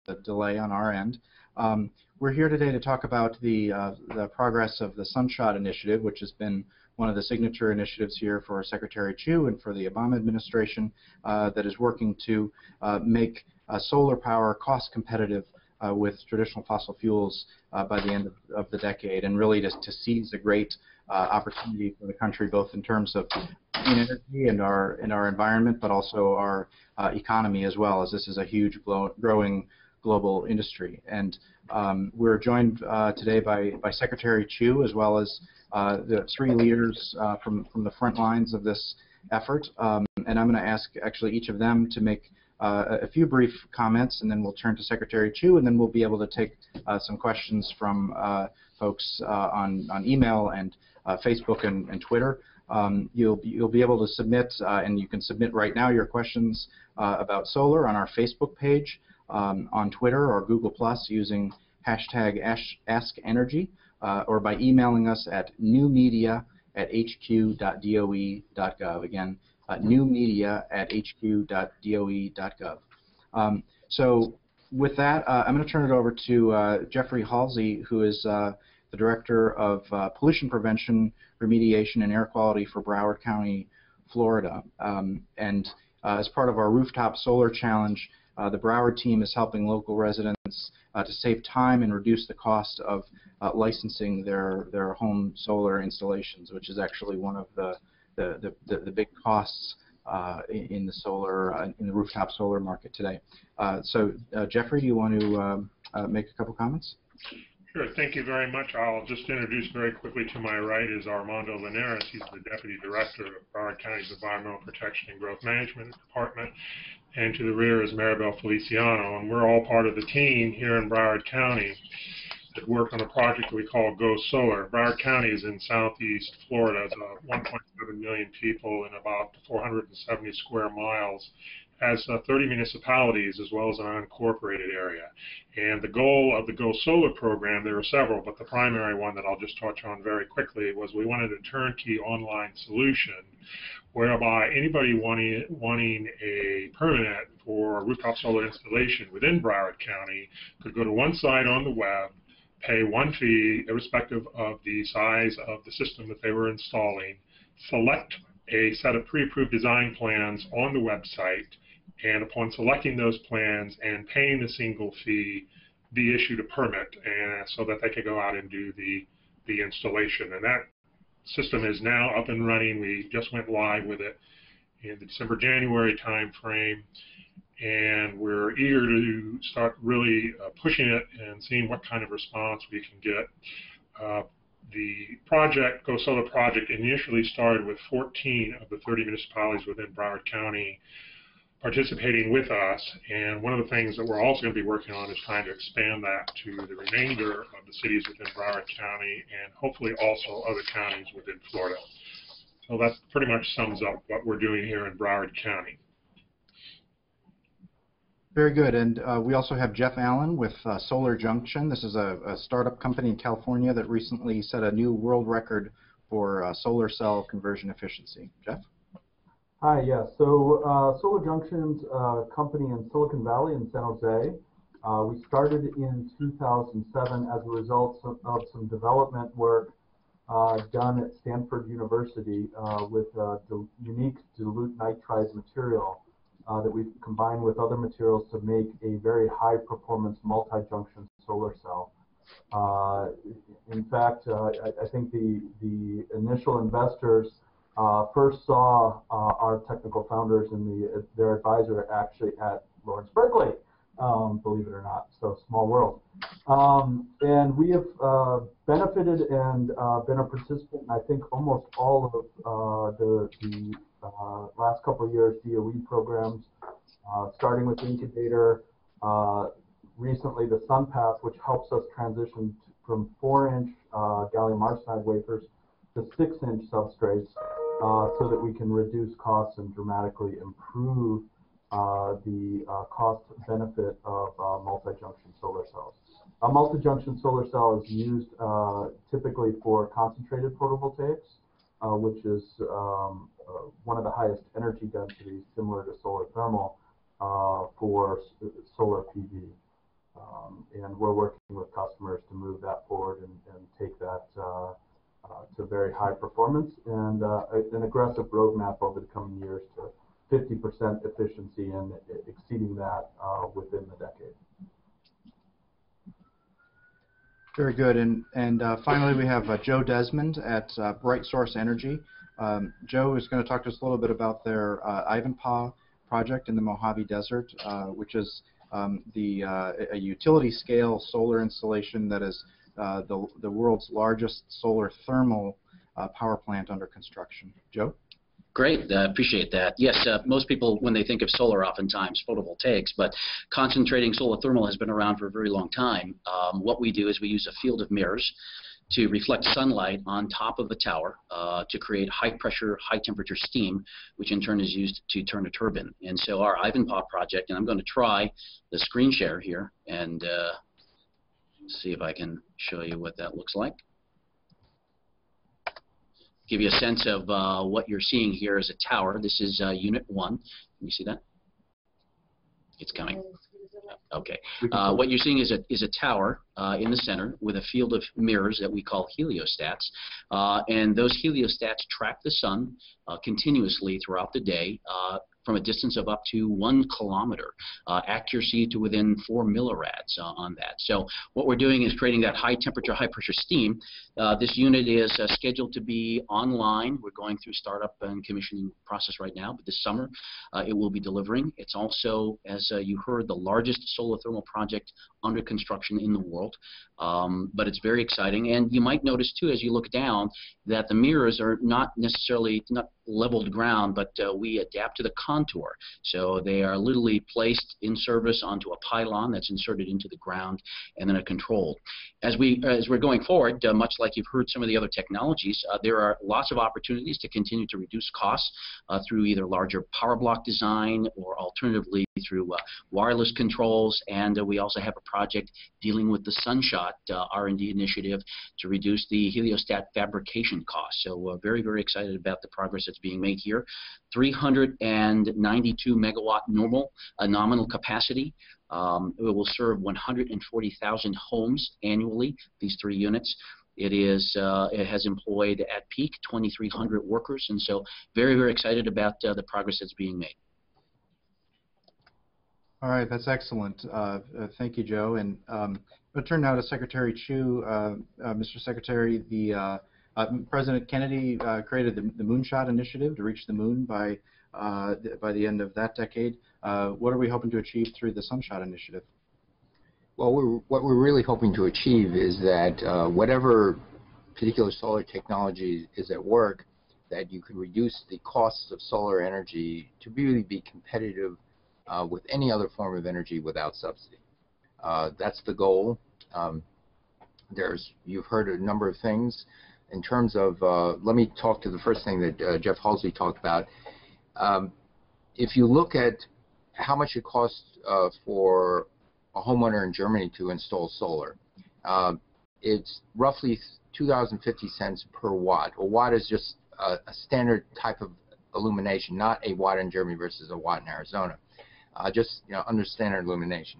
the delay on our end. We're here today to talk about the progress of the SunShot Initiative, which has been one of the signature initiatives here for Secretary Chu and for the Obama administration that is working to make solar power cost competitive with traditional fossil fuels by the end of the decade, and really to seize a great opportunity for the country, both in terms of clean energy and our environment, but also our economy as well, as this is a huge growing global industry. And we're joined today by Secretary Chu, as well as the three leaders from the front lines of this effort. And I'm going to ask actually each of them to make a few brief comments, and then we'll turn to Secretary Chu, and then we'll be able to take some questions from folks on email and Facebook and Twitter. You'll be able to submit, and you can submit right now your questions about solar on our Facebook page, on Twitter or Google+ using hashtag AskEnergy, or by emailing us at newmedia@hq.doe.gov. Again, newmedia@hq.doe.gov. So with that, I'm going to turn it over to Jeffrey Halsey, who is the Director of Pollution Prevention, Remediation, and Air Quality for Broward County, Florida. And as part of our Rooftop Solar Challenge, the Broward team is helping local residents to save time and reduce the cost of licensing their home solar installations, which is actually one of the big costs in the rooftop solar market today. So Jeffrey, do you want to make a couple comments? Sure, thank you very much. I'll just introduce very quickly. To my right is Armando Linares. He's the Deputy Director of Broward County's Environmental Protection and Growth Management Department. And to the rear is Maribel Feliciano, and we're all part of the team here in Broward County that work on a project that we call Go Solar. Broward County is in southeast Florida. It's 1.7 million people in about 470 square miles, has 30 municipalities as well as an unincorporated area. And the goal of the Go Solar program, there are several, but the primary one that I'll just touch on very quickly was we wanted a turnkey online solution whereby anybody wanting a permit for rooftop solar installation within Broward County could go to one site on the web, pay one fee irrespective of the size of the system that they were installing, select a set of pre-approved design plans on the website, and upon selecting those plans and paying the single fee, be issued a permit, and so that they could go out and do the installation. And that system is now up and running. We just went live with it in the December-January time frame, and we're eager to start really pushing it and seeing what kind of response we can get. The project, Go Solar project, initially started with 14 of the 30 municipalities within Broward County participating with us, and one of the things that we're also going to be working on is trying to expand that to the remainder of the cities within Broward County and hopefully also other counties within Florida. So that pretty much sums up what we're doing here in Broward County. Very good, and we also have Jeff Allen with Solar Junction. This is a startup company in California that recently set a new world record for solar cell conversion efficiency. Jeff? Hi, yeah, so Solar Junction's a company in Silicon Valley in San Jose. We started in 2007 as a result of some development work done at Stanford University with unique dilute nitride material that we've combined with other materials to make a very high performance multi-junction solar cell. In fact, I think the initial investors first saw our technical founders and their advisor actually at Lawrence Berkeley, believe it or not, so small world. And we have benefited and been a participant in, I think, almost all of the last couple of years DOE programs, starting with the incubator, recently the SunPath, which helps us transition from 4-inch gallium arsenide wafers to 6-inch substrates so that we can reduce costs and dramatically improve the cost benefit of multi-junction solar cells. A multi-junction solar cell is used typically for concentrated photovoltaics, which is one of the highest energy densities, similar to solar thermal, for solar PV. And we're working with customers to move that forward and take that to very high performance and an aggressive roadmap over the coming years to 50% efficiency and exceeding that within the decade. Very good. And finally, we have Joe Desmond at Bright Source Energy. Joe is going to talk to us a little bit about their Ivanpah project in the Mojave Desert, which is a utility-scale solar installation that is the world's largest solar thermal power plant under construction. Joe? Great, appreciate that. Yes, most people, when they think of solar, oftentimes photovoltaics, but concentrating solar thermal has been around for a very long time. What we do is we use a field of mirrors to reflect sunlight on top of a tower to create high-pressure, high-temperature steam, which in turn is used to turn a turbine. And so our Ivanpah project, and I'm going to try the screen share here and see if I can show you what that looks like. Give you a sense of what you're seeing here is a tower. This is Unit 1. Can you see that? It's coming. Okay. What you're seeing is a tower in the center with a field of mirrors that we call heliostats. And those heliostats track the sun continuously throughout the day from a distance of up to 1 kilometer, accuracy to within 4 millirads on that. So what we're doing is creating that high temperature, high pressure steam. This unit is scheduled to be online. We're going through startup and commissioning process right now, but this summer it will be delivering. It's also, as you heard, the largest solar thermal project under construction in the world. But it's very exciting. And you might notice too, as you look down, that the mirrors are not necessarily leveled ground, but we adapt to the contour. So they are literally placed in service onto a pylon that's inserted into the ground and then controlled. As we're going forward, much like you've heard some of the other technologies, there are lots of opportunities to continue to reduce costs through either larger power block design or alternatively through wireless controls. And we also have a project dealing with the SunShot R&D initiative to reduce the heliostat fabrication costs. So very, very excited about the progress that's being made here. 392 megawatt nominal capacity. It will serve 140,000 homes annually, these 3 units. It has employed at peak 2,300 workers, and so very, very excited about the progress that's being made. All right, that's excellent. Thank you, Joe. And we'll turn now to Secretary Chu. Mr. Secretary, President Kennedy created the Moonshot Initiative to reach the moon by the end of that decade. What are we hoping to achieve through the SunShot Initiative? Well, what we're really hoping to achieve is that whatever particular solar technology is at work, that you could reduce the costs of solar energy to really be competitive with any other form of energy without subsidy. That's the goal. You've heard a number of things. In terms of, let me talk to the first thing that Jeff Halsey talked about. If you look at how much it costs for a homeowner in Germany to install solar, it's roughly 2,050 cents per watt. A watt is just a standard type of illumination, not a watt in Germany versus a watt in Arizona. Just under standard illumination.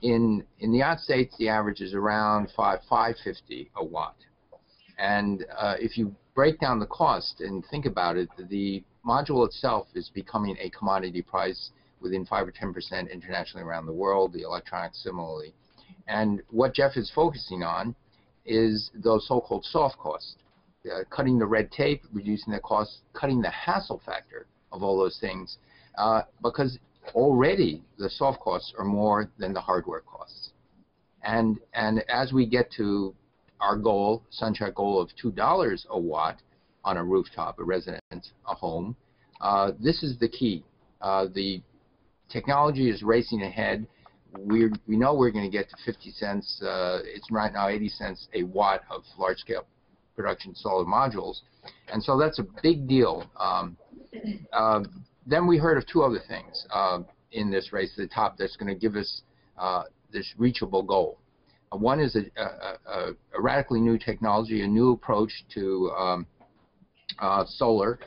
In the United States, the average is around $5.50 a watt. And if you break down the cost and think about it, the module itself is becoming a commodity price within 5 or 10% internationally around the world, the electronics similarly. And what Jeff is focusing on is those so-called soft costs, cutting the red tape, reducing the cost, cutting the hassle factor of all those things, because already the soft costs are more than the hardware costs. And as we get to our goal, SunShot goal of $2 a watt on a rooftop, a residence, a home, this is the key. The technology is racing ahead. We know we're going to get to 50 cents. It's right now 80 cents a watt of large-scale production solar modules. And so that's a big deal. Then we heard of 2 other things in this race to the top that's going to give us this reachable goal. One is a radically new technology, a new approach to solar,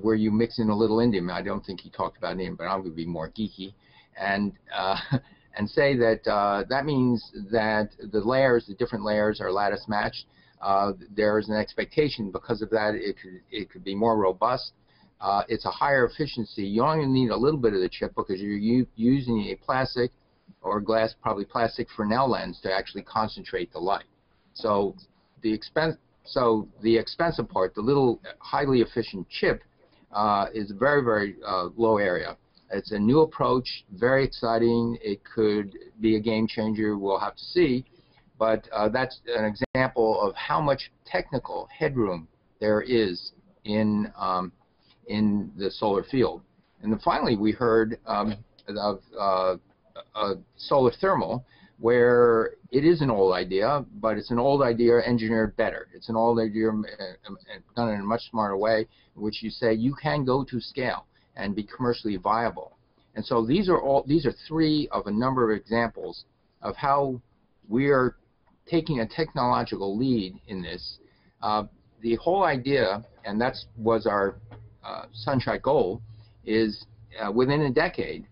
where you mix in a little indium. I don't think he talked about indium, but I'm going to be more geeky. And and say that that means that the different layers are lattice matched. There's an expectation because of that it could be more robust. It's a higher efficiency. You only need a little bit of the chip because you're using a plastic or glass, probably plastic Fresnel lens to actually concentrate the light. So the expensive part, the little highly efficient chip, is a very, very low area. It's a new approach, very exciting. It could be a game changer. We'll have to see. But that's an example of how much technical headroom there is in the solar field. And then finally, we heard of solar thermal, where it is an old idea, but it's an old idea engineered better. It's an old idea done in a much smarter way, in which you say you can go to scale and be commercially viable. And so these are three of a number of examples of how we are taking a technological lead in this. The whole idea, and that was our SunShot goal, is within a decade,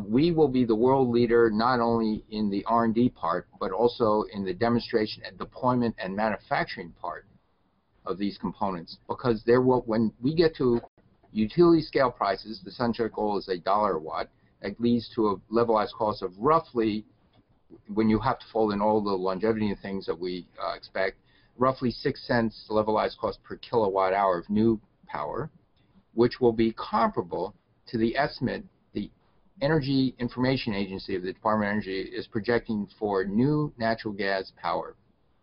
we will be the world leader not only in the R&D part, but also in the demonstration and deployment and manufacturing part of these components. Because when we get to utility scale prices, the SunShot goal is $1 a watt. That leads to a levelized cost of roughly, when you have to fold in all the longevity and things that we expect, roughly 6 cents levelized cost per kilowatt hour of new power, which will be comparable to the estimate the Energy Information Agency of the Department of Energy is projecting for new natural gas power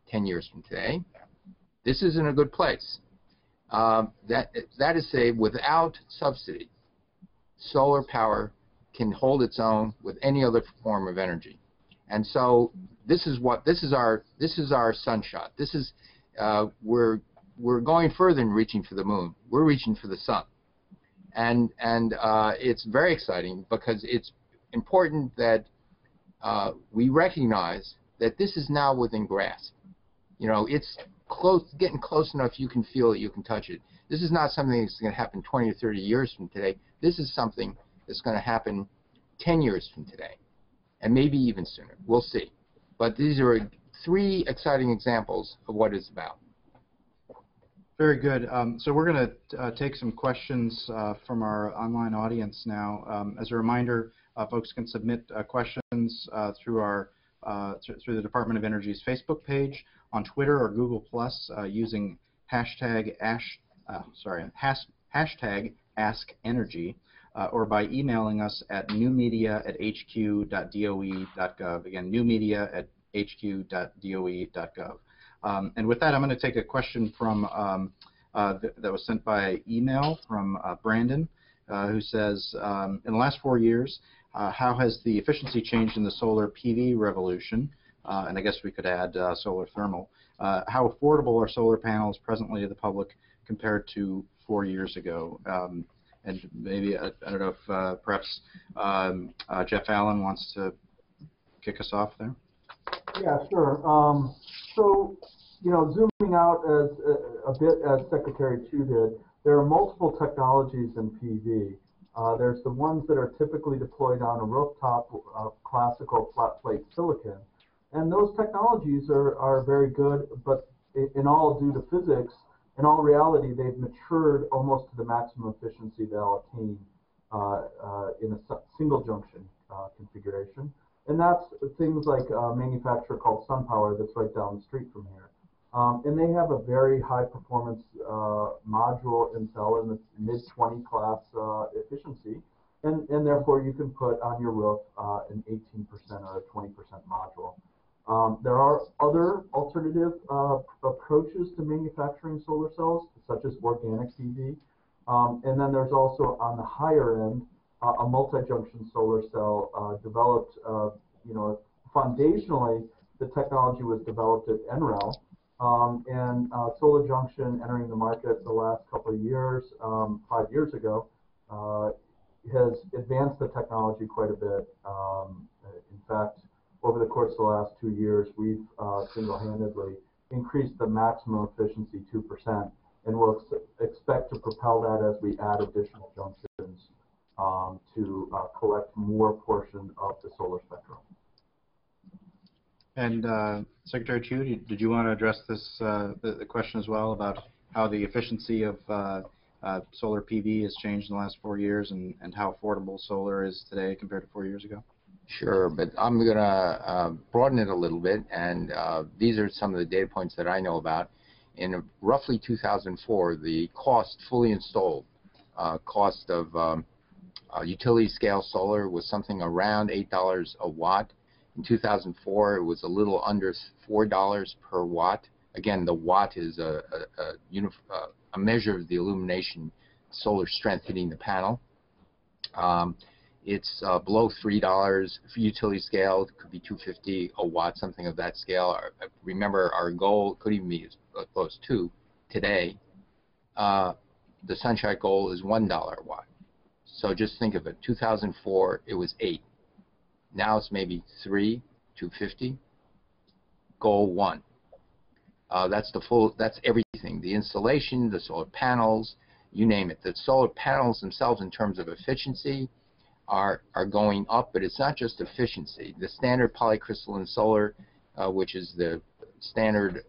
10 years from today. This is in a good place. That is to say, without subsidy, solar power can hold its own with any other form of energy. And so this is our SunShot. This is we're going further than reaching for the moon. We're reaching for the sun. And it's very exciting because it's important that we recognize that this is now within grasp. You know, it's getting close enough you can feel it, you can touch it. This is not something that's going to happen 20 or 30 years from today. This is something that's going to happen 10 years from today, and maybe even sooner. We'll see. But these are three exciting examples of what it's about. Very good. So we're going to take some questions from our online audience now. As a reminder, folks can submit questions through through the Department of Energy's Facebook page, on Twitter or Google+ using hashtag #AskEnergy, or by emailing us at newmedia@hq.doe.gov. Again, newmedia@hq.doe.gov. And with that, I'm going to take a question from that was sent by email from Brandon, who says, in the last 4 years, how has the efficiency changed in the solar PV revolution? And I guess we could add solar thermal. How affordable are solar panels presently to the public compared to 4 years ago? And maybe, I don't know if perhaps Jeff Allen wants to kick us off there. Yeah, sure. So, you know, zooming out a bit as Secretary Chu did, there are multiple technologies in PV. There's the ones that are typically deployed on a rooftop of classical flat plate silicon. And those technologies are very good, but in all due to physics, in all reality, they've matured almost to the maximum efficiency they'll attain in a single junction configuration. And that's things like a manufacturer called SunPower that's right down the street from here. And they have a very high performance module in cell in the mid-20 class efficiency. And therefore, you can put on your roof an 18% or a 20% module. There are other alternative approaches to manufacturing solar cells, such as organic PV. And then there's also, on the higher end, a multi-junction solar cell developed, you know, foundationally, the technology was developed at NREL. And Solar Junction entering the market the last couple of years, 5 years ago, has advanced the technology quite a bit. In fact, over the course of the last 2 years, we've single-handedly increased the maximum efficiency 2%, and we'll expect to propel that as we add additional junctions to collect more portion of the solar spectrum. And Secretary Chu, did you want to address this the question as well about how the efficiency of solar PV has changed in the last 4 years and how affordable solar is today compared to 4 years ago? Sure, but I'm going to broaden it a little bit, and these are some of the data points that I know about. In roughly 2004, the cost, fully installed, cost of utility scale solar was something around $8 a watt. In 2004, it was a little under $4 per watt. Again, the watt is a measure of the illumination solar strength hitting the panel. It's below $3 for utility scale. It could be $2.50 a watt, something of that scale. Remember, our goal could even be as close to today. The SunShot goal is $1 a watt. So just think of it. 2004, it was 8. Now it's maybe 3, $2.50. Goal 1. That's the full. That's everything. The installation, the solar panels, you name it. The solar panels themselves, in terms of efficiency, are going up. But it's not just efficiency. The standard polycrystalline solar, which is the standard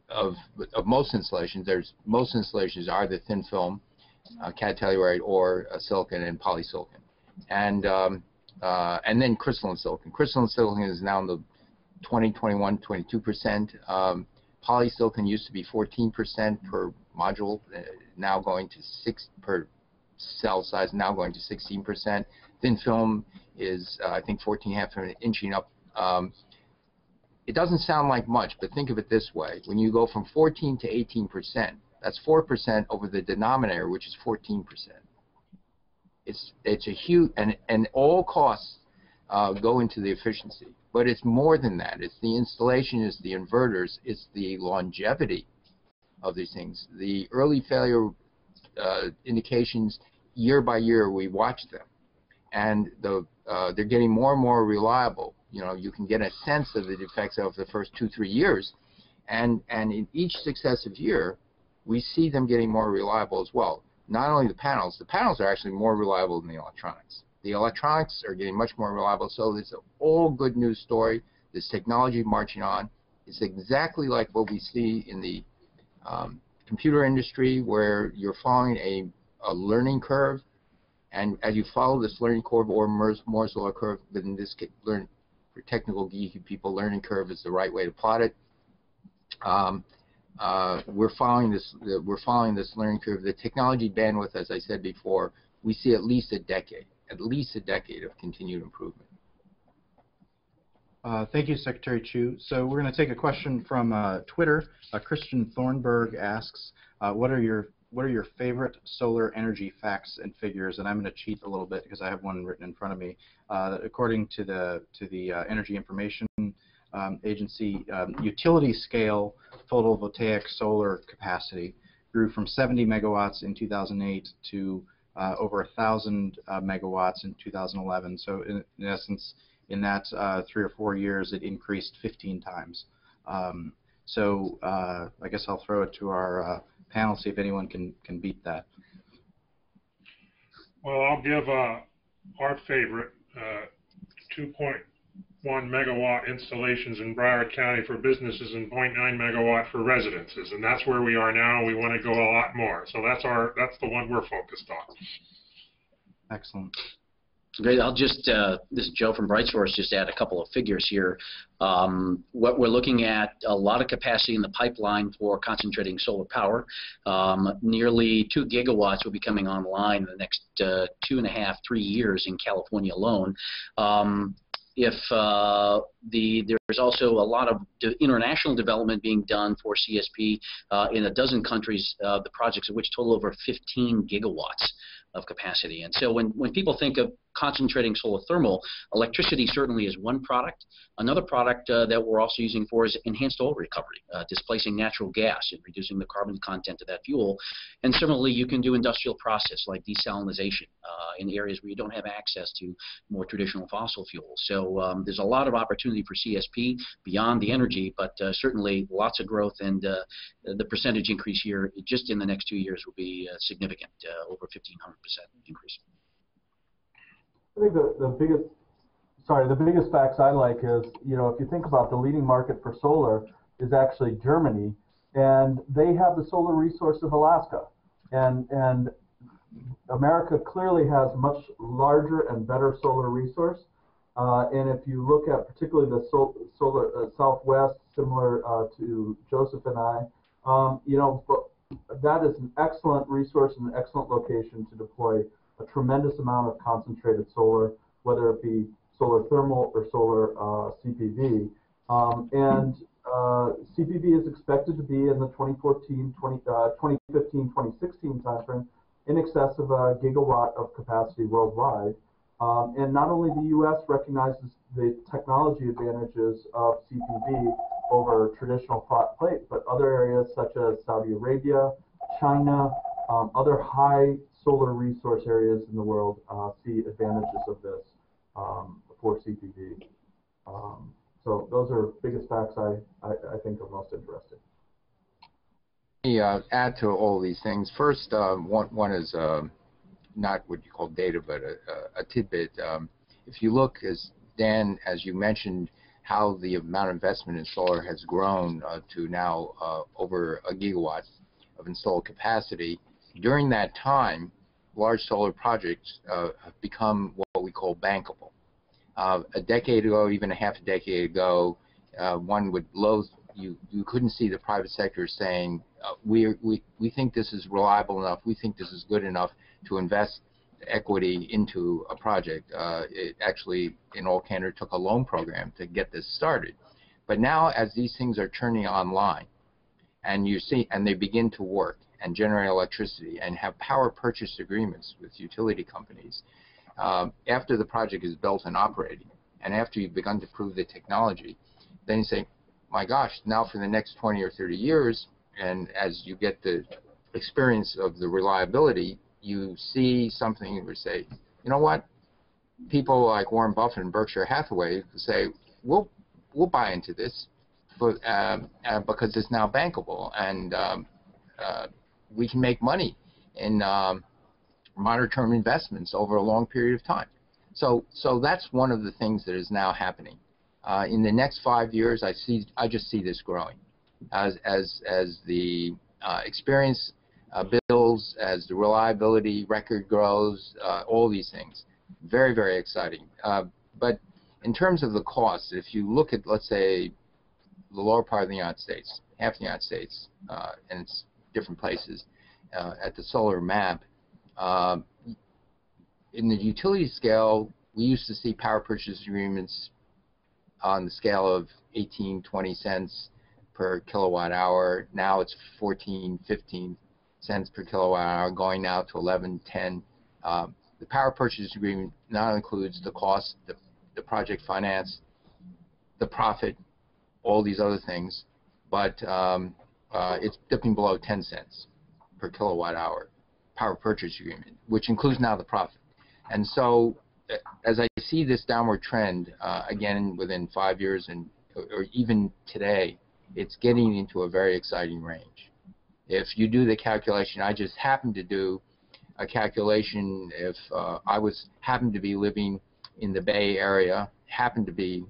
of most installations. Most installations are the thin film, cadmium or silicon and polysilicon, and then crystalline silicon. Crystalline silicon is now in the 20, 21, 22%. Polysilicon used to be 14% per module, now going to 6 per cell size, now going to 16%. Thin film is, I think, 14.5, inching up. It doesn't sound like much, but think of it this way. When you go from 14 to 18%, that's 4% over the denominator, which is 14%. It's a huge, and all costs go into the efficiency. But it's more than that. It's the installation, it's the inverters, it's the longevity of these things. The early failure indications, year by year, we watch them, and they're getting more and more reliable. You know, you can get a sense of the defects over the first 2-3 years, and in each successive year, we see them getting more reliable as well. Not only the panels are actually more reliable than the electronics. The electronics are getting much more reliable, so it's an all good news story. This technology marching on. It's exactly like what we see in the computer industry, where you're following a learning curve, and as you follow this learning curve, or Moore's law curve, but in this case, for technical geeky people, learning curve is the right way to plot it. We're following this learning curve. The technology bandwidth, as I said before, we see at least a decade of continued improvement. Thank you, Secretary Chu. So we're going to take a question from Twitter. Christian Thornburg asks, "What are your favorite solar energy facts and figures?" And I'm going to cheat a little bit because I have one written in front of me. According to the Energy Information Agency, utility scale photovoltaic solar capacity grew from 70 megawatts in 2008 to over 1,000 megawatts in 2011. So in essence, in that 3 or 4 years, it increased 15 times. So I guess I'll throw it to our panel, see if anyone can beat that. Well, I'll give our favorite 2.1 megawatt installations in Broward County for businesses and 0.9 megawatt for residences, and that's where we are now. We want to go a lot more, so that's the one we're focused on. Excellent. Great. I'll just, this is Joe from BrightSource, just add a couple of figures here. What we're looking at, a lot of capacity in the pipeline for concentrating solar power. Nearly 2 gigawatts will be coming online in the next 2.5, 3 years in California alone. There's also a lot of international development being done for CSP in a dozen countries, the projects of which total over 15 gigawatts of capacity. And so when people think of concentrating solar thermal, electricity certainly is one product. Another product that we're also using for is enhanced oil recovery, displacing natural gas and reducing the carbon content of that fuel. And similarly, you can do industrial process like desalination in areas where you don't have access to more traditional fossil fuels. So there's a lot of opportunity for CSP beyond the energy, but certainly lots of growth, and the percentage increase here just in the next 2 years will be significant, over 1,500% increase. I think the biggest facts I like is, if you think about the leading market for solar is actually Germany, and they have the solar resource of Alaska, and America clearly has much larger and better solar resource. And if you look at particularly the solar Southwest, similar to Joseph and I, that is an excellent resource and an excellent location to deploy a tremendous amount of concentrated solar, whether it be solar thermal or solar CPV. CPV is expected to be in the 2015, 2016 timeframe in excess of a gigawatt of capacity worldwide. And not only the U.S. recognizes the technology advantages of CPV over traditional flat plate, but other areas such as Saudi Arabia, China, other high solar resource areas in the world see advantages of this for CPV. So those are biggest facts I think are most interesting. Let me add to all these things. First, one is not what you call data, but a tidbit. If you look, as Dan, as you mentioned, how the amount of investment in solar has grown to now over a gigawatt of installed capacity, during that time, large solar projects have become what we call bankable. A decade ago, even a half a decade ago, one would loathe, you couldn't see the private sector saying, we think this is reliable enough, we think this is good enough to invest equity into a project. It actually, in all candor, took a loan program to get this started. But now, as these things are turning online, and they begin to work and generate electricity and have power purchase agreements with utility companies, after the project is built and operating, and after you've begun to prove the technology, then you say, my gosh, now for the next 20 or 30 years, and as you get the experience of the reliability, you see something where you say, you know what, people like Warren Buffett and Berkshire Hathaway say, we'll buy into this because it's now bankable, and we can make money in moderate-term investments over a long period of time. So that's one of the things that is now happening. In the next 5 years, I just see this growing as the experience builds, as the reliability record grows, all these things. Very, very exciting. But in terms of the cost, if you look at, let's say, the lower part of the United States, half the United States, and it's different places, at the solar map, in the utility scale, we used to see power purchase agreements on the scale of 18, 20 cents per kilowatt hour. Now it's 14, 15 cents per kilowatt hour, going now to 11, 10. The power purchase agreement not only includes the cost, the project finance, the profit, all these other things, but it's dipping below 10 cents per kilowatt hour power purchase agreement, which includes now the profit. And so as I see this downward trend, again, within 5 years or even today, it's getting into a very exciting range. If you do the calculation, I just happened to do a calculation. If I happened to be living in the Bay Area, happened to be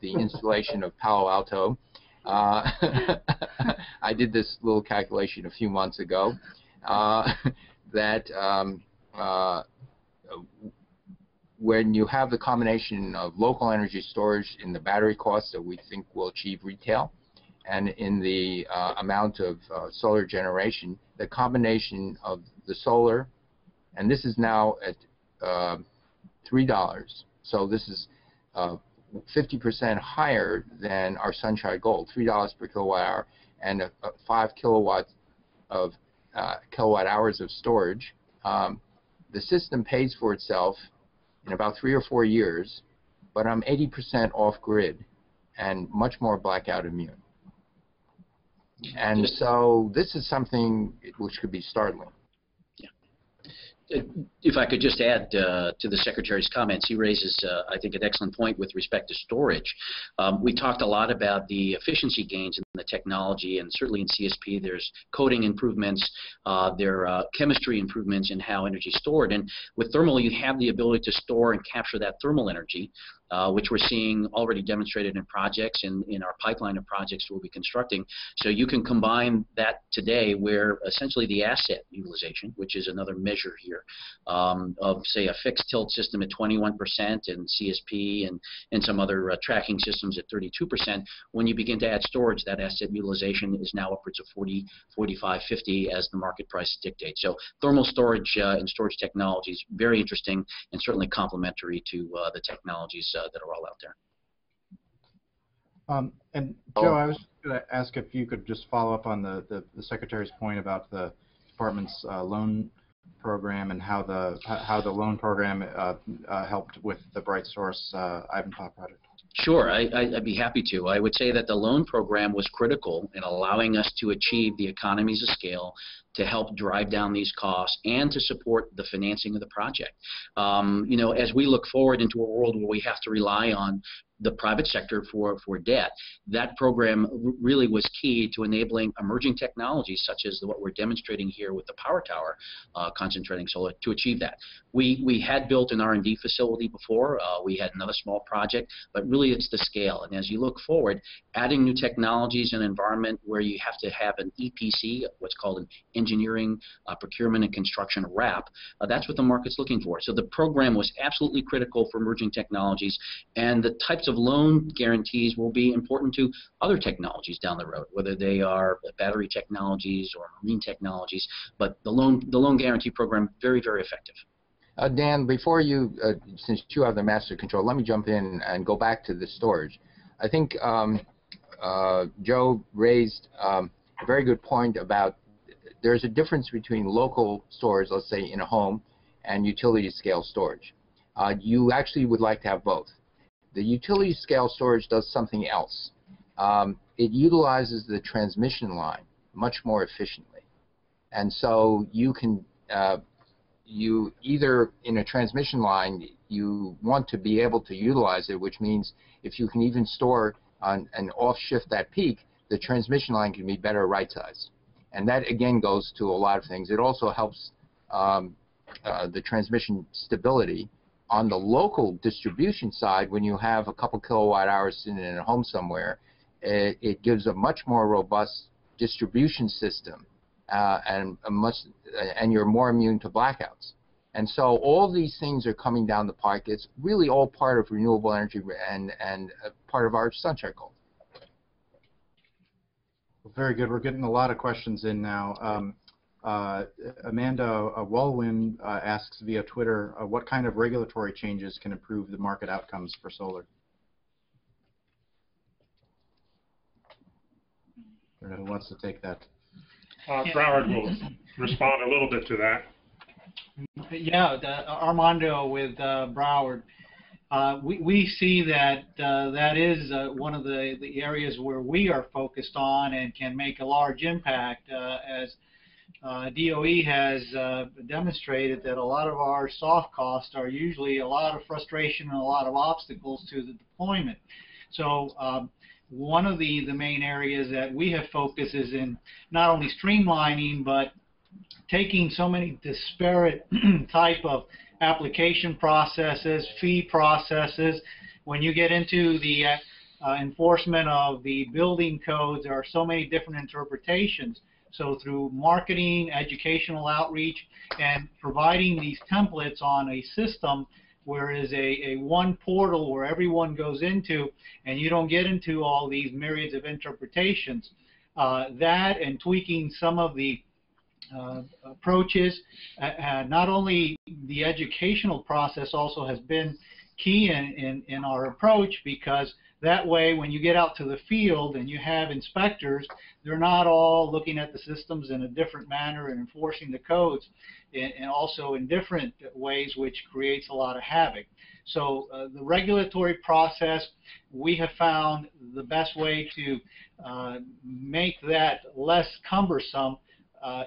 the installation of Palo Alto, I did this little calculation a few months ago, that when you have the combination of local energy storage in the battery costs that we think will achieve retail, and in the amount of solar generation, the combination of the solar, and this is now at $3, so this is 50% higher than our SunShot Gold, $3 per kilowatt hour, and 5 kilowatts of kilowatt hours of storage. The system pays for itself in about 3 or 4 years, but I'm 80% off grid and much more blackout immune. And so this is something which could be startling. If I could just add to the Secretary's comments, he raises, I think, an excellent point with respect to storage. We talked a lot about the efficiency gains the technology, and certainly in CSP there's coding improvements, there are chemistry improvements in how energy is stored. And with thermal, you have the ability to store and capture that thermal energy, which we're seeing already demonstrated in projects in our pipeline of projects we'll be constructing. So you can combine that today where essentially the asset utilization, which is another measure here, of say a fixed tilt system at 21% and CSP and some other tracking systems at 32%, when you begin to add storage, that asset utilization is now upwards of 40, 45, 50 as the market price dictates. So thermal storage and storage technologies, very interesting and certainly complementary to the technologies that are all out there. And Joe, I was going to ask if you could just follow up on the Secretary's point about the department's loan program and how the loan program helped with the Bright Source Ivanpah project. Sure, I'd be happy to. I would say that the loan program was critical in allowing us to achieve the economies of scale to help drive down these costs and to support the financing of the project. You know, as we look forward into a world where we have to rely on the private sector for debt, that program really was key to enabling emerging technologies such as what we're demonstrating here with the power tower concentrating solar to achieve that. We had built an R&D facility before, we had another small project, but really it's the scale. And as you look forward, adding new technologies in an environment where you have to have an EPC, what's called an engineering, procurement and construction wrap, that's what the market's looking for. So the program was absolutely critical for emerging technologies, and the types of loan guarantees will be important to other technologies down the road, whether they are battery technologies or marine technologies. But the loan guarantee program, very, very effective. Dan, before you, since you have the master control, let me jump in and go back to the storage. I think Joe raised a very good point about there's a difference between local storage, let's say in a home, and utility scale storage. You actually would like to have both. The utility scale storage does something else. It utilizes the transmission line much more efficiently. And so you can, you either in a transmission line, you want to be able to utilize it, which means if you can even store on and off shift that peak, the transmission line can be better right sized. And that again goes to a lot of things. It also helps the transmission stability. On the local distribution side, when you have a couple kilowatt hours sitting in a home somewhere, it gives a much more robust distribution system, and you're more immune to blackouts. And so all these things are coming down the pike. It's really all part of renewable energy and part of our SunShot goal. Very good. We're getting a lot of questions in now. Amanda Walwyn asks via Twitter, what kind of regulatory changes can improve the market outcomes for solar? I don't know who wants to take that. Broward will respond a little bit to that. Yeah, Armando with Broward. We see that that is one of the areas where we are focused on and can make a large impact as DOE has demonstrated that a lot of our soft costs are usually a lot of frustration and a lot of obstacles to the deployment. So one of the main areas that we have focused is in not only streamlining but taking so many disparate type of application processes, fee processes. When you get into the enforcement of the building codes, there are so many different interpretations. So through marketing, educational outreach, and providing these templates on a system where is a one portal where everyone goes into and you don't get into all these myriads of interpretations, that and tweaking some of the approaches, not only the educational process also has been key in our approach, because that way when you get out to the field and you have inspectors, they're not all looking at the systems in a different manner and enforcing the codes and also in different ways, which creates a lot of havoc. So the regulatory process, we have found the best way to make that less cumbersome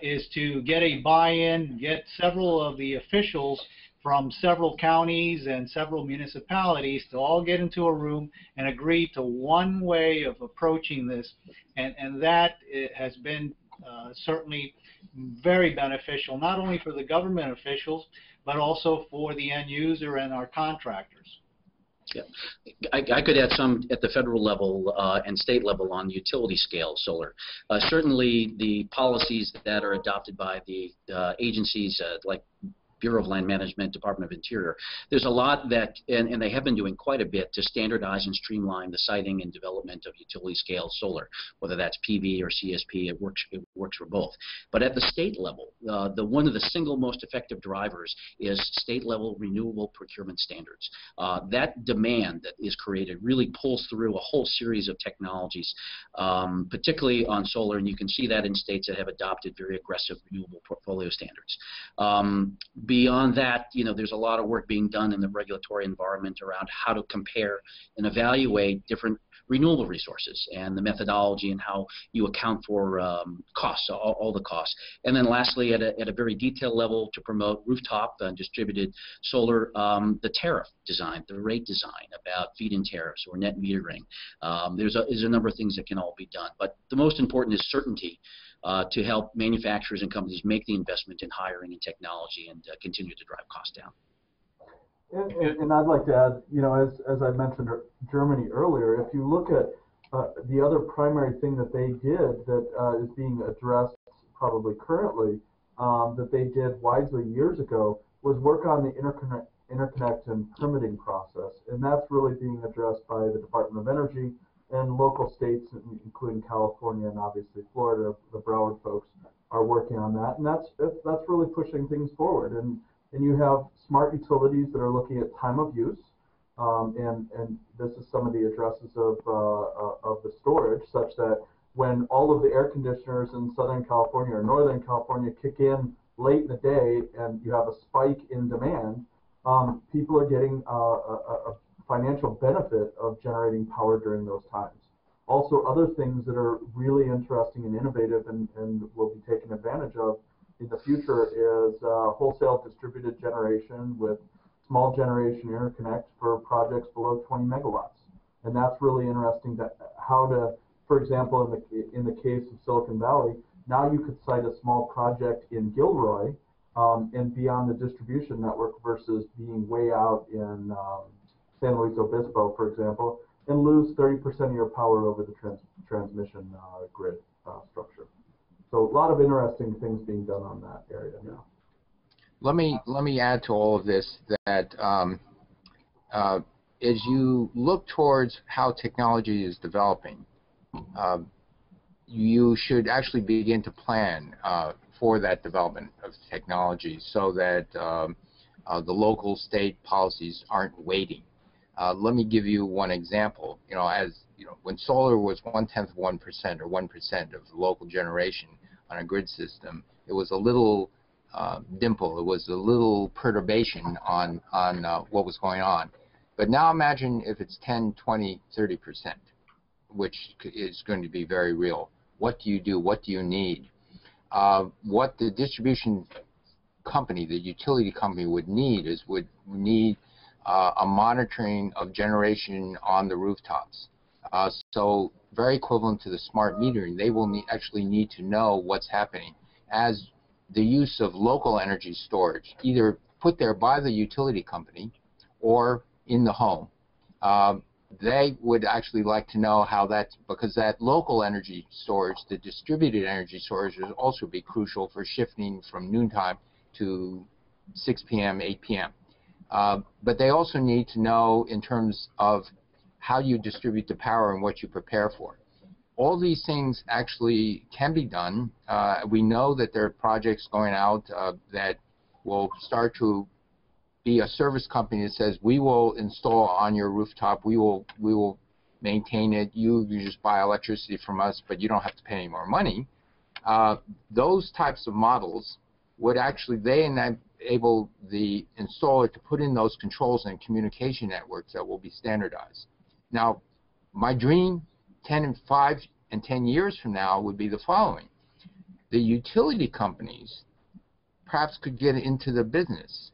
is to get a buy-in, get several of the officials from several counties and several municipalities to all get into a room and agree to one way of approaching this, and that has been certainly very beneficial, not only for the government officials, but also for the end user and our contractors. Yeah, I could add some at the federal level and state level on utility scale solar. Certainly the policies that are adopted by the agencies like Bureau of Land Management, Department of Interior. There's a lot that, and they have been doing quite a bit to standardize and streamline the siting and development of utility scale solar, whether that's PV or CSP. It works for both. But at the state level, one of the single most effective drivers is state level renewable procurement standards. That demand that is created really pulls through a whole series of technologies, particularly on solar, and you can see that in states that have adopted very aggressive renewable portfolio standards. Beyond that, there's a lot of work being done in the regulatory environment around how to compare and evaluate different renewable resources and the methodology and how you account for costs, all the costs. And then lastly, at a very detailed level, to promote rooftop and distributed solar, the tariff design, the rate design about feed-in tariffs or net metering. There's a number of things that can all be done. But the most important is certainty to help manufacturers and companies make the investment in hiring and technology and continue to drive costs down. And I'd like to add, as I mentioned Germany earlier, if you look at the other primary thing that they did that is being addressed probably currently, that they did wisely years ago, was work on the interconnect and permitting process. And that's really being addressed by the Department of Energy and local states, including California and obviously Florida. The Broward folks are working on that, and that's really pushing things forward. And you have smart utilities that are looking at time of use, and this is some of the addresses of the storage, such that when all of the air conditioners in Southern California or Northern California kick in late in the day and you have a spike in demand, people are getting a financial benefit of generating power during those times. Also, other things that are really interesting and innovative and will be taken advantage of in the future is wholesale distributed generation with small generation interconnect for projects below 20 megawatts. And that's really interesting, how to, for example, in the case of Silicon Valley, now you could site a small project in Gilroy and be on the distribution network versus being way out in San Luis Obispo, for example, and lose 30% of your power over the transmission grid structure. So a lot of interesting things being done on that area now. Let me add to all of this that as you look towards how technology is developing, you should actually begin to plan for that development of technology so that the local state policies aren't waiting. Let me give you one example. When solar was 1/10 of 1% or 1% of the local generation on a grid system, it was a little dimple. It was a little perturbation on what was going on. But now imagine if it's 10, 20, 30%, which is going to be very real. What do you do? What do you need? What the distribution company, the utility company would need a monitoring of generation on the rooftops. So very equivalent to the smart metering, they will actually need to know what's happening as the use of local energy storage, either put there by the utility company or in the home. They would actually like to know how that's, because that local energy storage, the distributed energy storage, will also be crucial for shifting from noontime to 6 p.m., 8 p.m. But they also need to know in terms of how you distribute the power and what you prepare for. All these things actually can be done. We know that there are projects going out that will start to be a service company that says, we will install on your rooftop, we will maintain it, you just buy electricity from us, but you don't have to pay any more money. Those types of models would actually, they enable the installer to put in those controls and communication networks that will be standardized. Now, my dream 5 and 10 years from now would be the following. The utility companies perhaps could get into the business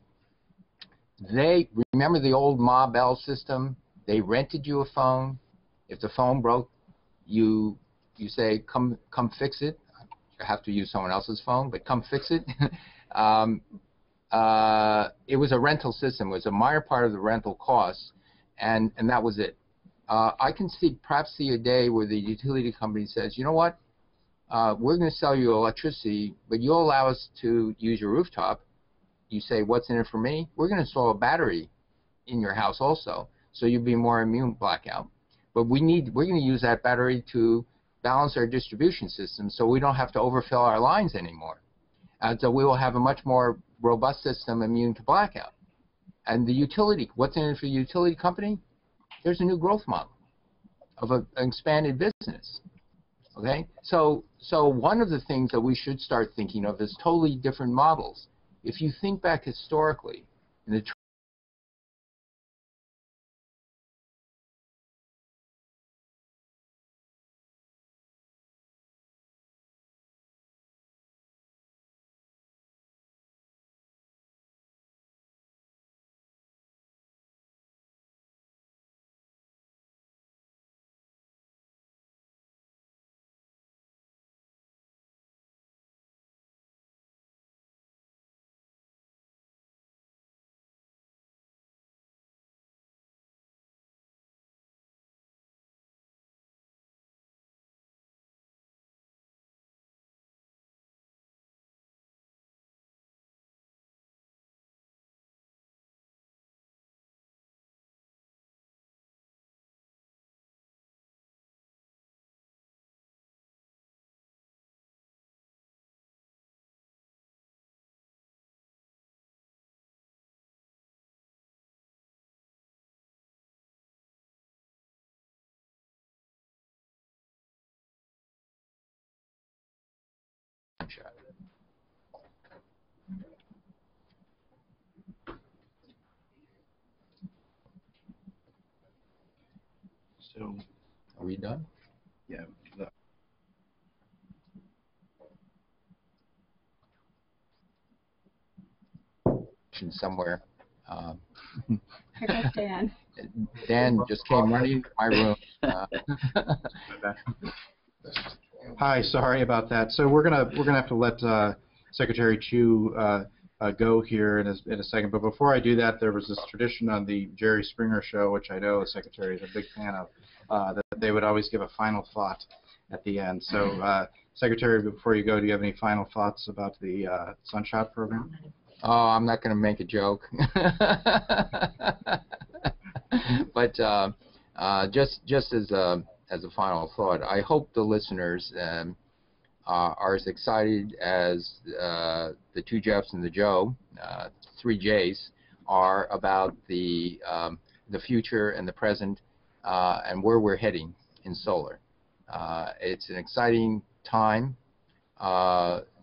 They remember the old Ma Bell system. They rented you a phone. If the phone broke, you say, come fix it. You have to use someone else's phone, but come fix it. It was a rental system. It was a minor part of the rental costs, and that was it. I can perhaps see a day where the utility company says, you know what, we're going to sell you electricity, but you'll allow us to use your rooftop. You say, what's in it for me? We're going to install a battery in your house also, so you'll be more immune to blackout. But we're going to use that battery to balance our distribution system so we don't have to overfill our lines anymore. And so we will have a much more robust system immune to blackout. And the utility, what's in it for the utility company? There's a new growth model of an expanded business. Okay? So one of the things that we should start thinking of is totally different models. If you think back historically, in the SunShot. So, Are we done? yeah. Somewhere. Here comes Dan. Dan just came running into my room. Hi, sorry about that. So we're gonna have to let Secretary Chu go here in a second. But before I do that, there was this tradition on the Jerry Springer show, which I know the Secretary is a big fan of, that they would always give a final thought at the end. So, Secretary, before you go, do you have any final thoughts about the SunShot program? Oh, I'm not going to make a joke. But just as a final thought, I hope the listeners are as excited as the two Jeffs and the Joe, 3 J's, are about the future and the present and where we're heading in solar. It's an exciting time.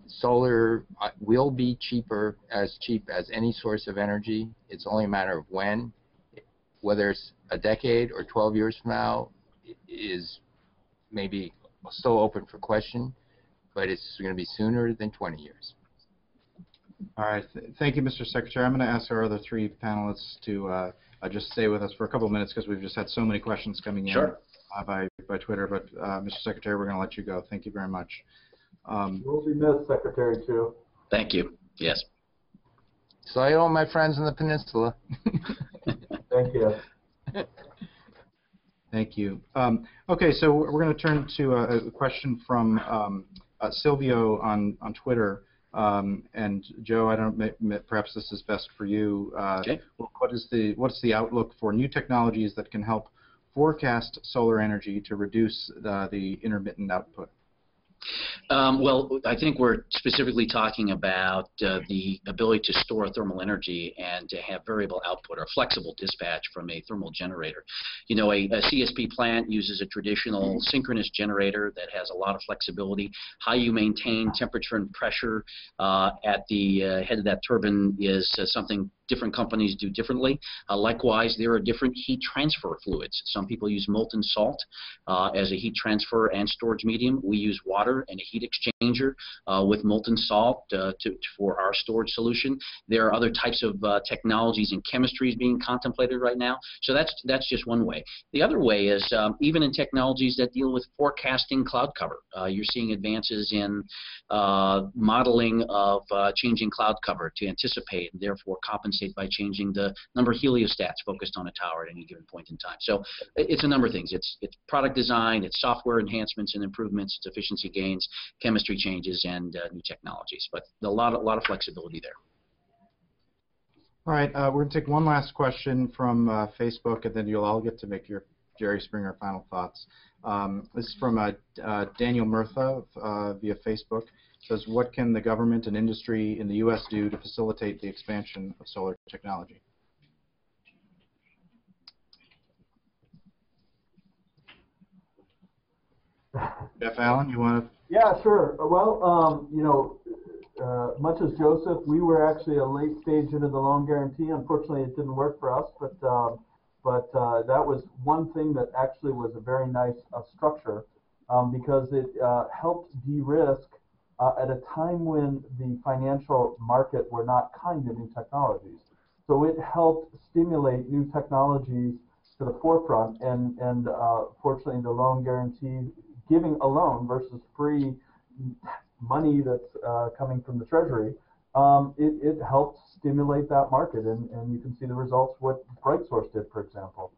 Solar will be cheap as any source of energy. It's only a matter of when. Whether it's a decade or 12 years from now is maybe still open for question, but it's going to be sooner than 20 years. All right. Thank you, Mr. Secretary. I'm going to ask our other 3 panelists to just stay with us for a couple of minutes because we've just had so many questions coming in by Twitter. But, Mr. Secretary, we're going to let you go. Thank you very much. Will be missed, Secretary Chu. Thank you. Yes. So I all my friends in the peninsula. Thank you. Thank you. Okay, so we're going to turn to a question from Silvio on Twitter. And Joe, I don't know, perhaps this is best for you. Okay. What's the outlook for new technologies that can help forecast solar energy to reduce the intermittent output? Well, I think we're specifically talking about the ability to store thermal energy and to have variable output or flexible dispatch from a thermal generator. You know, a CSP plant uses a traditional synchronous generator that has a lot of flexibility. How you maintain temperature and pressure at the head of that turbine is something different companies do differently. Likewise, there are different heat transfer fluids. Some people use molten salt as a heat transfer and storage medium. We use water and a heat exchanger with molten salt for our storage solution. There are other types of technologies and chemistries being contemplated right now. So that's just one way. The other way is even in technologies that deal with forecasting cloud cover. You're seeing advances in modeling of changing cloud cover to anticipate and therefore compensate by changing the number of heliostats focused on a tower at any given point in time. So it's a number of things. It's product design, it's software enhancements and improvements, it's efficiency gains, chemistry changes, and new technologies. But a lot of flexibility there. All right, we're going to take one last question from Facebook, and then you'll all get to make your Jerry Springer final thoughts. This is from Daniel Murtha via Facebook. It says, what can the government and industry in the U.S. do to facilitate the expansion of solar technology? Jeff Allen, you want to? Yeah, sure. Well, you know, much as Joseph, we were actually a late stage into the loan guarantee. Unfortunately, it didn't work for us, but that was one thing that actually was a very nice structure because it helped de-risk at a time when the financial market were not kind to new technologies. So it helped stimulate new technologies to the forefront, and fortunately, the loan guarantee, giving a loan versus free money that's coming from the Treasury, it helped stimulate that market, and you can see the results what BrightSource did, for example.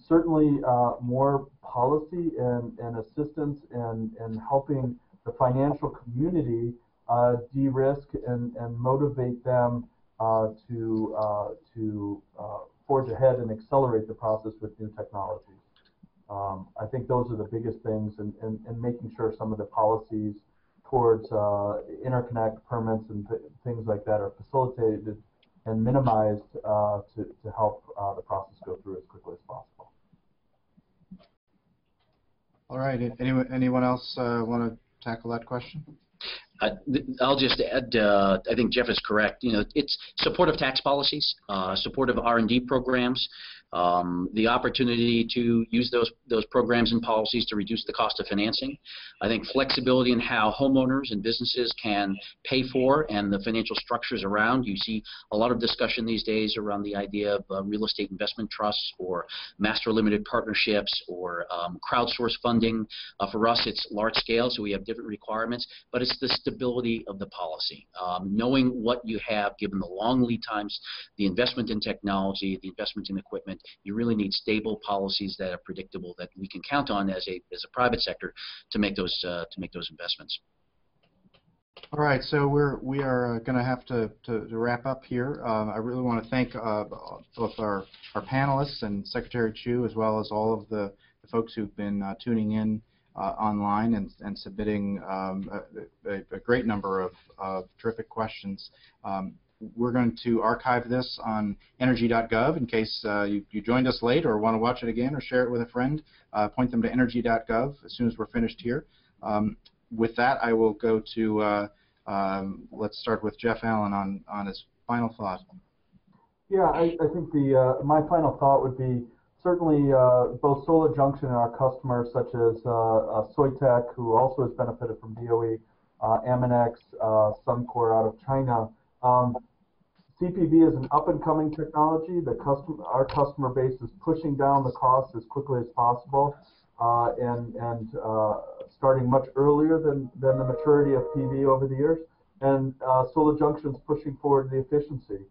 Certainly more policy and assistance and helping the financial community de-risk and motivate them to forge ahead and accelerate the process with new technologies. I think those are the biggest things, and making sure some of the policies towards interconnect permits and things like that are facilitated and minimized to help the process go through as quickly as possible. All right. Anyone else want to tackle that question? I'll just add, I think Jeff is correct. You know, it's supportive tax policies, supportive R&D programs, the opportunity to use those programs and policies to reduce the cost of financing. I think flexibility in how homeowners and businesses can pay for and the financial structures around. You see a lot of discussion these days around the idea of real estate investment trusts or master limited partnerships or crowdsource funding. For us, it's large scale, so we have different requirements, but it's the stability of the policy. Knowing what you have, given the long lead times, the investment in technology, the investment in equipment, you really need stable policies that are predictable, that we can count on as a private sector to make those investments. All right, so we are going to have to wrap up here. I really want to thank both our panelists and Secretary Chu, as well as all of the folks who've been tuning in online and submitting a great number of terrific questions. We're going to archive this on energy.gov in case you joined us late or want to watch it again or share it with a friend. Point them to energy.gov as soon as we're finished here. With that, I will go to, let's start with Jeff Allen on his final thought. Yeah, I think my final thought would be certainly both Solar Junction and our customers such as Soitec, who also has benefited from DOE, Aminex, Suncor out of China. CPV is an up-and-coming technology. Our customer base is pushing down the cost as quickly as possible and starting much earlier than the maturity of PV over the years. And Solar Junction is pushing forward the efficiency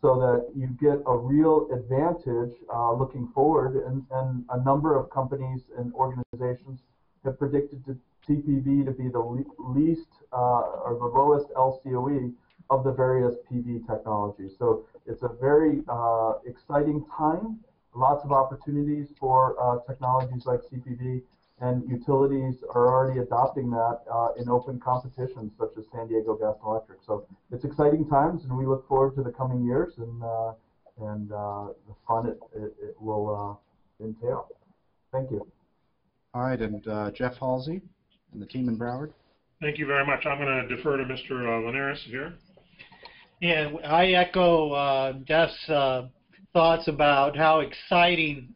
so that you get a real advantage looking forward. And a number of companies and organizations have predicted CPV to be the least or the lowest LCOE of the various PV technologies. So it's a very exciting time, lots of opportunities for technologies like CPV, and utilities are already adopting that in open competitions such as San Diego Gas and Electric. So it's exciting times, and we look forward to the coming years and the fun it will entail. Thank you. All right, and Jeff Halsey and the team in Broward. Thank you very much. I'm going to defer to Mr. Linares here. Yeah, I echo Jeff's thoughts about how exciting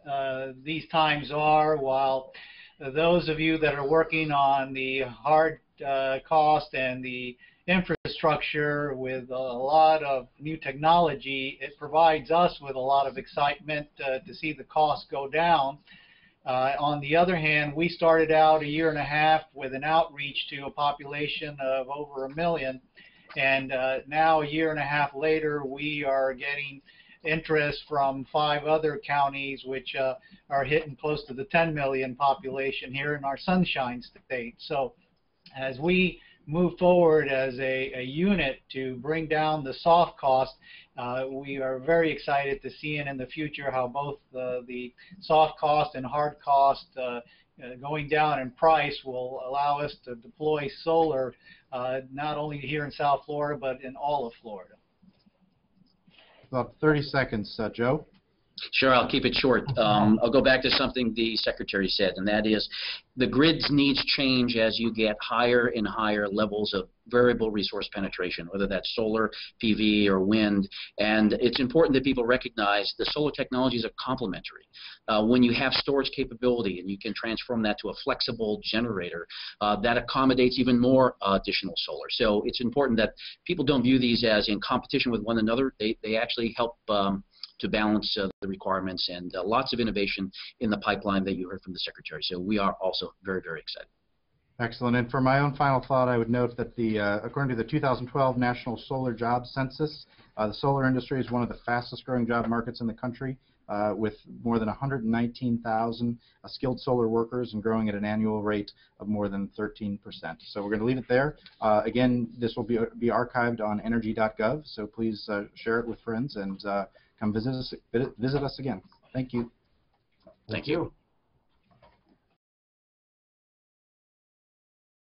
these times are. While those of you that are working on the hard cost and the infrastructure with a lot of new technology, it provides us with a lot of excitement to see the costs go down. On the other hand, we started out 1.5 years with an outreach to a population of over 1 million. And now 1.5 years later, we are getting interest from 5 other counties, which are hitting close to the 10 million population here in our Sunshine State. So as we move forward as a unit to bring down the soft cost, we are very excited to see in the future how both the soft cost and hard cost going down in price will allow us to deploy solar not only here in South Florida, but in all of Florida. About 30 seconds, Joe. Sure, I'll keep it short. I'll go back to something the Secretary said, and that is the grid's needs change as you get higher and higher levels of variable resource penetration, whether that's solar, PV, or wind. And it's important that people recognize the solar technologies are complementary. When you have storage capability and you can transform that to a flexible generator, that accommodates even more additional solar. So it's important that people don't view these as in competition with one another. They actually help to balance the requirements, and lots of innovation in the pipeline that you heard from the Secretary. So we are also very, very excited. Excellent. And for my own final thought, I would note that according to the 2012 National Solar Jobs Census, the solar industry is one of the fastest growing job markets in the country, with more than 119,000 skilled solar workers and growing at an annual rate of more than 13%. So we're going to leave it there. Again, this will be archived on energy.gov, so please share it with friends and come visit us again. Thank you. Thank you.